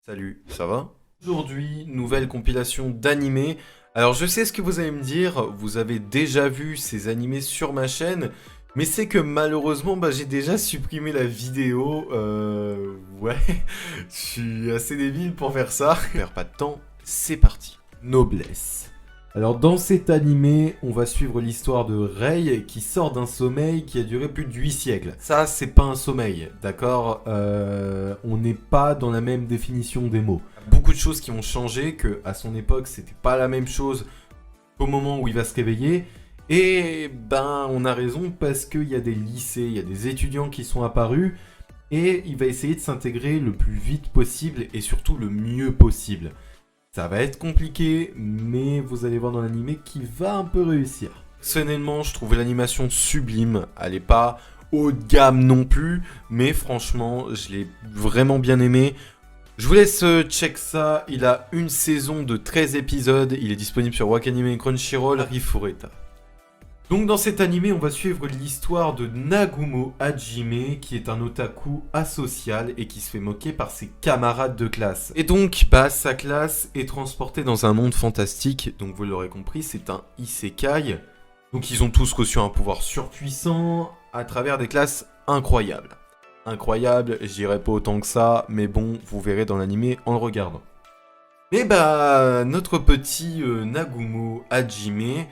Salut, ça va? Aujourd'hui, nouvelle compilation d'animés. Alors je sais ce que vous allez me dire, vous avez déjà vu ces animés sur ma chaîne, mais c'est que malheureusement j'ai déjà supprimé la vidéo. Ouais, je suis assez débile pour faire ça. Je perds pas de temps, c'est parti. Noblesse. Alors dans cet animé, on va suivre l'histoire de Rei qui sort d'un sommeil qui a duré plus de 8 siècles. Ça, c'est pas un sommeil, d'accord. On n'est pas dans la même définition des mots. Beaucoup de choses qui ont changé, que à son époque, c'était pas la même chose au moment où il va se réveiller. Et on a raison parce qu'il y a des lycées, il y a des étudiants qui sont apparus. Et il va essayer de s'intégrer le plus vite possible et surtout le mieux possible. Ça va être compliqué, mais vous allez voir dans l'animé qu'il va un peu réussir. Personnellement, je trouve l'animation sublime. Elle n'est pas haut de gamme non plus, mais franchement, je l'ai vraiment bien aimé. Je vous laisse check ça. Il a une saison de 13 épisodes. Il est disponible sur Wakanim et Crunchyroll. Rifureta. Donc dans cet animé, on va suivre l'histoire de Nagumo Hajime, qui est un otaku asocial et qui se fait moquer par ses camarades de classe. Et donc, sa classe est transportée dans un monde fantastique, donc vous l'aurez compris, c'est un isekai. Donc ils ont tous reçu un pouvoir surpuissant à travers des classes incroyables. Incroyables, je dirais pas autant que ça, mais bon, vous verrez dans l'animé en le regardant. Mais notre petit Nagumo Hajime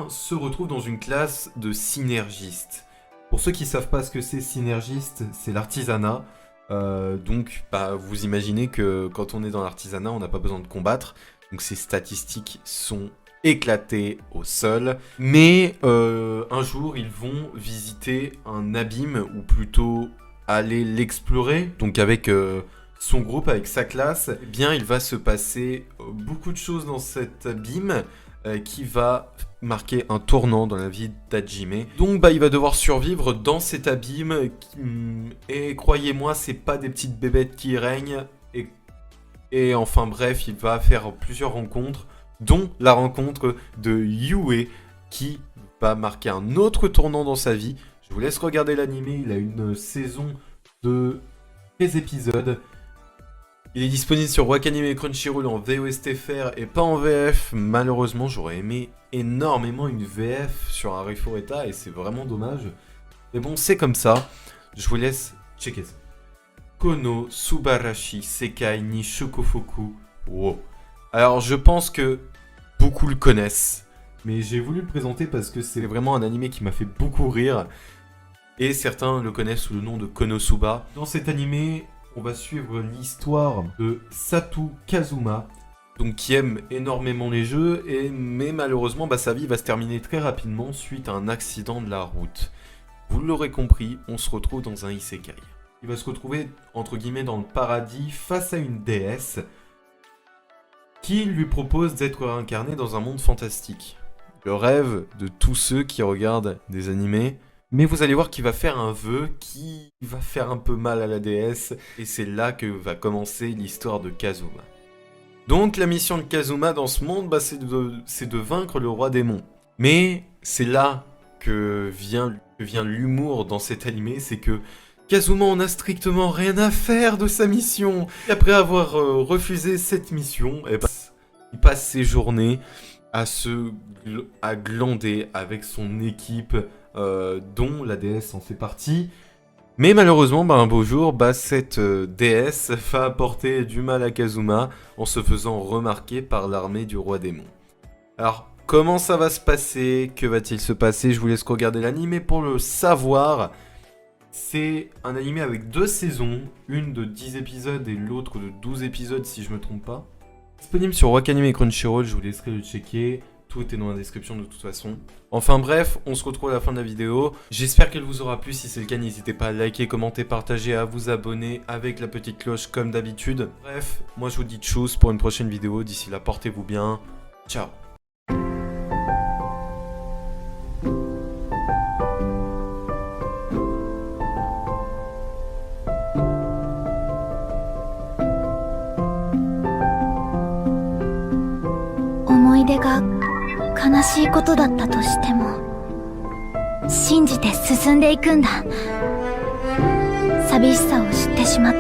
se retrouve dans une classe de synergistes. Pour ceux qui ne savent pas ce que c'est synergiste, c'est l'artisanat. Donc vous imaginez que quand on est dans l'artisanat, on n'a pas besoin de combattre. Donc ces statistiques sont éclatées au sol. Mais un jour, ils vont visiter un abîme, ou plutôt aller l'explorer. Donc avec son groupe, avec sa classe, il va se passer beaucoup de choses dans cet abîme qui va marquer un tournant dans la vie d'Hajime. Donc il va devoir survivre dans cet abîme et croyez-moi, c'est pas des petites bébêtes qui règnent et enfin bref, il va faire plusieurs rencontres, dont la rencontre de Yue qui va marquer un autre tournant dans sa vie. Je vous laisse regarder l'anime, il a une saison de 13 épisodes. Il est disponible sur Wakanim et Crunchyroll en VOSTFR et pas en VF. Malheureusement, j'aurais aimé énormément une VF sur un Rifureta et c'est vraiment dommage. Mais bon, c'est comme ça. Je vous laisse checker ça. Kono Subarashi Sekai ni Shukofuku. Wow. Alors, je pense que beaucoup le connaissent. Mais j'ai voulu le présenter parce que c'est vraiment un animé qui m'a fait beaucoup rire. Et certains le connaissent sous le nom de Konosuba. Dans cet animé, on va suivre l'histoire de Satu Kazuma, donc qui aime énormément les jeux, mais malheureusement sa vie va se terminer très rapidement suite à un accident de la route. Vous l'aurez compris, on se retrouve dans un isekai. Il va se retrouver entre guillemets dans le paradis face à une déesse qui lui propose d'être réincarné dans un monde fantastique. Le rêve de tous ceux qui regardent des animés. Mais vous allez voir qu'il va faire un vœu qui va faire un peu mal à la déesse. Et c'est là que va commencer l'histoire de Kazuma. Donc la mission de Kazuma dans ce monde, c'est de vaincre le roi démon. Mais c'est là que vient l'humour dans cet animé, c'est que Kazuma en a strictement rien à faire de sa mission. Et après avoir refusé cette mission, il passe ses journées à glander avec son équipe, dont la déesse en fait partie. Mais malheureusement, un beau jour, cette déesse va apporter du mal à Kazuma en se faisant remarquer par l'armée du roi démon. Alors, comment ça va se passer? Que va-t-il se passer? Je vous laisse regarder l'anime pour le savoir. C'est un anime avec 2 saisons, une de 10 épisodes et l'autre de 12 épisodes si je me trompe pas. Disponible sur Wakanim et Crunchyroll, je vous laisserai le checker. Tout est dans la description de toute façon. Enfin bref, on se retrouve à la fin de la vidéo. J'espère qu'elle vous aura plu. Si c'est le cas, n'hésitez pas à liker, commenter, partager, à vous abonner avec la petite cloche comme d'habitude. Bref, moi je vous dis tchuss pour une prochaine vidéo. D'ici là, portez-vous bien. Ciao. 思い出が悲しいことだったとしても信じて進んでいくんだ。寂しさを知ってしまっ